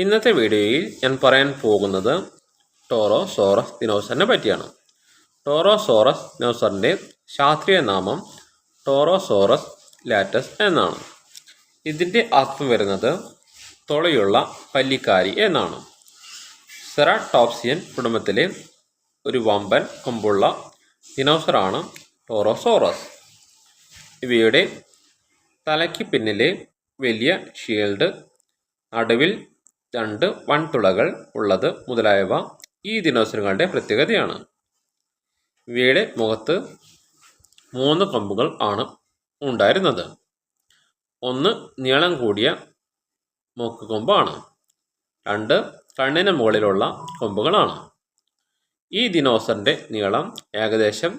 ഇന്നത്തെ വീഡിയോയിൽ ഞാൻ പറയാൻ പോകുന്നത് ടോറോസോറസ് ദിനോസറിനെ പറ്റിയാണ്. ടോറോസോറസ് ദിനോസറിൻ്റെ ശാസ്ത്രീയ നാമം ടോറോസോറസ് ലാറ്റസ് എന്നാണ്. ഇതിൻ്റെ അർത്ഥം വരുന്നത് തുളയുള്ള പല്ലിക്കാരി എന്നാണ്. സെറാടോപ്സിയൻ കുടുംബത്തിലെ ഒരു വമ്പൻ കൊമ്പുള്ള ദിനോസറാണ് ടോറോസോറസ്. ഇവയുടെ തലയ്ക്ക് പിന്നിലെ വലിയ ഷീൽഡ്, നടുവിൽ 2 വൻതുളകൾ ഉള്ളത് മുതലായവ ഈ ദിനോസറുകളുടെ പ്രത്യേകതയാണ്. ഇവയുടെ മുഖത്ത് 3 കൊമ്പുകൾ ആണ് ഉണ്ടായിരുന്നത്. ഒന്ന് നീളം കൂടിയ മൂക്കുകൊമ്പാണ്, 2 കണ്ണിന് മുകളിലുള്ള കൊമ്പുകളാണ്. ഈ ദിനോസറിൻ്റെ നീളം ഏകദേശം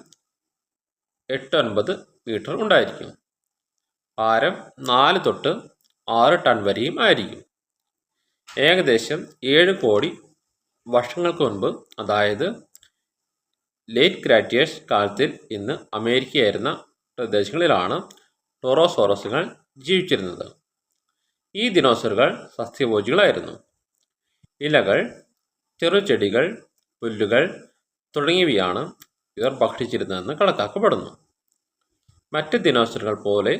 8-9 മീറ്റർ ഉണ്ടായിരിക്കും. ഭാരം 4 തൊട്ട് 6 ടൺ വരെയും ആയിരിക്കും. ഏകദേശം 7 കോടി വർഷങ്ങൾക്ക് മുൻപ്, അതായത് ലേറ്റ് ക്രാറ്റിയസ് കാലത്തിൽ ഇന്ന് അമേരിക്കയായിരുന്ന പ്രദേശങ്ങളിലാണ് ടോറോസോറസുകൾ ജീവിച്ചിരുന്നത്. ഈ ദിനോസറുകൾ സസ്യഭോജികളായിരുന്നു. ഇലകൾ, ചെറുചെടികൾ, പുല്ലുകൾ തുടങ്ങിയവയാണ് ഇവർ ഭക്ഷിച്ചിരുന്നതെന്ന് കണക്കാക്കപ്പെടുന്നു. മറ്റ് ദിനോസറുകൾ പോലെ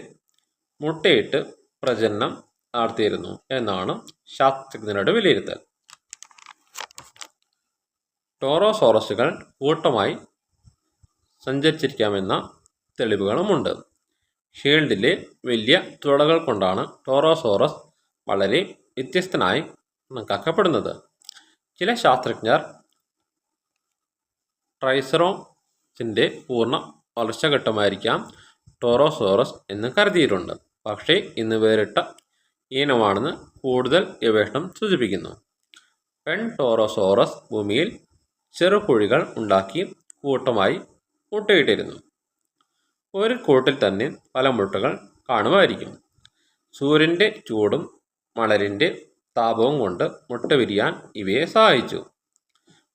മുട്ടയിട്ട് പ്രജനനം നടത്തിയിരുന്നു എന്നാണ് ശാസ്ത്രജ്ഞരുടെ വിലയിരുത്തൽ. ടോറോസോറസുകൾ കൂട്ടമായി സഞ്ചരിച്ചിരിക്കാമെന്ന തെളിവുകളുമുണ്ട്. ഷീൽഡിലെ വലിയ തുളകൾ കൊണ്ടാണ് ടോറോസോറസ് വളരെ വ്യത്യസ്തനായി കണക്കാക്കപ്പെടുന്നത്. ചില ശാസ്ത്രജ്ഞർ ട്രൈസെറോപ്സിൻ്റെ പൂർണ്ണ വളർച്ചാഘട്ടമായിരിക്കാം ടോറോസോറസ് എന്ന് കരുതിയിട്ടുണ്ട്. പക്ഷേ ഇന്ന് വേറിട്ട ഇനമാണെന്ന് കൂടുതൽ ഗവേഷണം സൂചിപ്പിക്കുന്നു. പെൺ ടോറോസോറസ് ഭൂമിയിൽ ചെറുകുഴികൾ ഉണ്ടാക്കി കൂട്ടമായി മുട്ടയിട്ടിരുന്നു. ഒരു കൂട്ടിൽ തന്നെ പല മുട്ടകൾ കാണുമായിരിക്കും. സൂര്യൻ്റെ ചൂടും മണലിൻ്റെ താപവും കൊണ്ട് മുട്ട വിരിയാൻ ഇവയെ സഹായിച്ചു.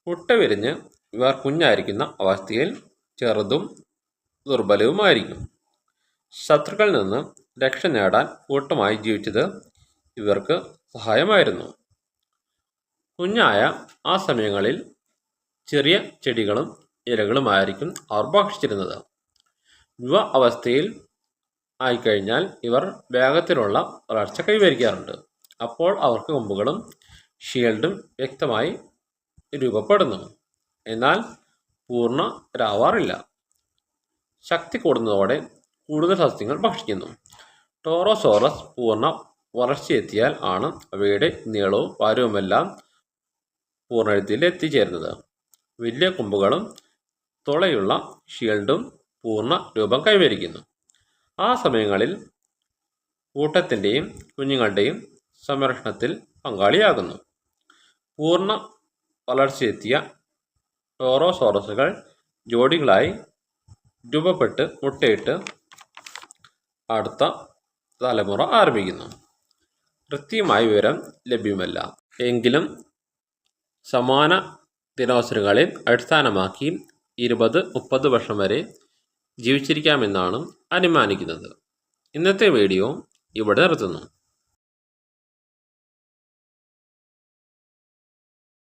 മുട്ട വിരിഞ്ഞ് ഇവർ കുഞ്ഞായിരിക്കുന്ന അവസ്ഥയിൽ ചെറുതും ദുർബലവുമായിരിക്കും. ശത്രുക്കളിൽ നിന്ന് രക്ഷ നേടാൻ കൂട്ടമായി ജീവിച്ചത് ഇവർക്ക് സഹായമായിരുന്നു. കുഞ്ഞായ ആ സമയങ്ങളിൽ ചെറിയ ചെടികളും ഇലകളുമായിരിക്കും അവർ ഭക്ഷിച്ചിരുന്നത്. യുവ അവസ്ഥയിൽ ആയിക്കഴിഞ്ഞാൽ ഇവർ വേഗത്തിലുള്ള വളർച്ച കൈവരിക്കാറുണ്ട്. അപ്പോൾ അവർക്ക് കൊമ്പുകളും ഷീൽഡും വ്യക്തമായി രൂപപ്പെടുന്നു. എന്നാൽ പൂർണ്ണരാവാറില്ല. ശക്തി കൂടുന്നതോടെ കൂടുതൽ സസ്യങ്ങൾ ഭക്ഷിക്കുന്നു. ടോറോസോറസ് പൂർണ്ണ വളർച്ചയെത്തിയാൽ ആണ് അവയുടെ നീളവും ഭാരവുമെല്ലാം പൂർണ്ണത്തിൽ എത്തിച്ചേരുന്നത്. വലിയ കൊമ്പുകളും തുളയുള്ള ഷീൽഡും പൂർണ്ണ രൂപം കൈവരിക്കുന്നു. ആ സമയങ്ങളിൽ കൂട്ടത്തിൻ്റെയും കുഞ്ഞുങ്ങളുടെയും സംരക്ഷണത്തിൽ പങ്കാളിയാകുന്നു. പൂർണ്ണ വളർച്ചയെത്തിയ ടോറോസോറസുകൾ ജോഡികളായി രൂപപ്പെട്ട് മുട്ടയിട്ട് അടുത്ത തലമുറ ആരംഭിക്കുന്നു. കൃത്യമായ വിവരം ലഭ്യമല്ല, എങ്കിലും സമാന ദിനോസറുകളെ അടിസ്ഥാനമാക്കി 20-30 വർഷം വരെ ജീവിച്ചിരിക്കാമെന്നാണ് അനുമാനിക്കുന്നത്. ഇന്നത്തെ വീഡിയോ ഇവിടെ നിർത്തുന്നു.